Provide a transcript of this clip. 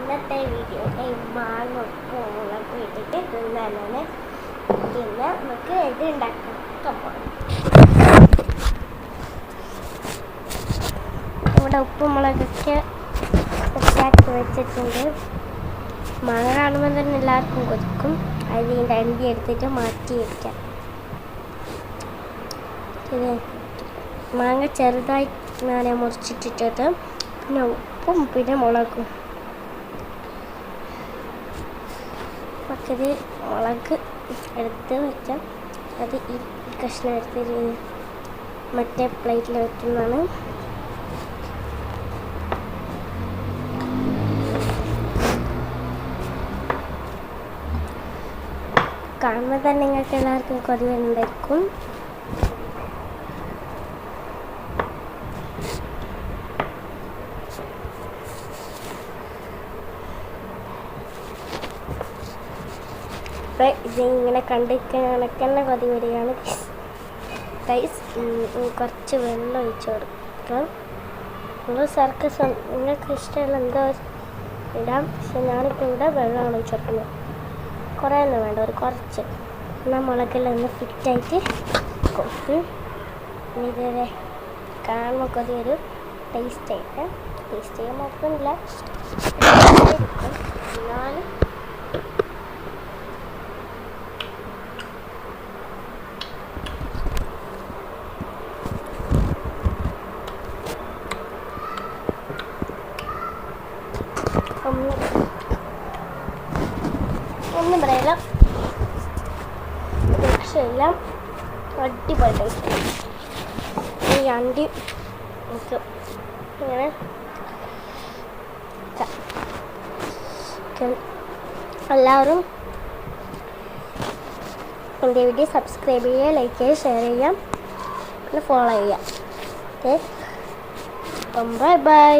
ഇന്നത്തെ വീഡിയോയിൽ മാങ്ങ മുളക് ഇട്ടിട്ട് തിന്നാനാണ്. പിന്നെ നമുക്ക് ഇത് ഉണ്ടാക്കാൻ പോകണം. ഇവിടെ ഉപ്പും മുളകൊക്കെ സെറ്റാക്കി വെച്ചിട്ടുണ്ട്. മാങ്ങ കാണുമ്പോൾ തന്നെ എല്ലാവർക്കും കൊതിക്കും. അതിൻ്റെ അണ്ടി എടുത്തിട്ട് മാറ്റി വയ്ക്കാം. ഇത് മാങ്ങ ചെറുതായി ഞാൻ മുറിച്ചിട്ടിട്ട് പിന്നെ ഉപ്പും പിന്നെ മുളകും. നമുക്കിത് മുളക് എടുത്ത് വെക്കാം. അത് ഈ കഷ്ണം എടുത്ത് മറ്റേ പ്ലേറ്റിൽ വെക്കുന്നതാണ്. കാണുമ്പോൾ തന്നെ നിങ്ങൾക്ക് എല്ലാവർക്കും കൊതി ഉണ്ടായിരിക്കും. ഇത് ഇങ്ങനെ കണക്കന്നെ കൊതി വരികയാണ്. കുറച്ച് വെള്ളം ഒഴിച്ച് കൊടുക്കാം. നിങ്ങൾ സർക്കസ് നിങ്ങൾക്ക് ഇഷ്ടമുള്ള എന്തോ ഇടാം. പക്ഷെ ഞാനിപ്പോൾ ഇവിടെ വെള്ളമാണ് ഒഴിച്ച് കൊടുക്കുന്നത്. കുറേ ഒന്നും വേണ്ട, ഒരു കുറച്ച്. എന്നാൽ മുളകെല്ലാം ഒന്ന് ഫിറ്റായിട്ട് കൊടുക്കും. ഇതുവരെ കാണുമ്പോൾ കൊതി ഒരു ടേസ്റ്റ് ചെയ്യാൻ നോക്കുന്നില്ല. എന്നാലും ഒന്നും പറയില്ല, രക്ഷയില്ല. അടിപൊളി ടേസ്റ്റ്. ഈ അണ്ടി നമുക്ക് ഇങ്ങനെ എല്ലാവരും എൻ്റെ വീഡിയോ സബ്സ്ക്രൈബ് ചെയ്യുക, ലൈക്ക് ചെയ്യുക, ഷെയർ ചെയ്യാം, പിന്നെ ഫോളോ ചെയ്യാം. Okay, bye bye.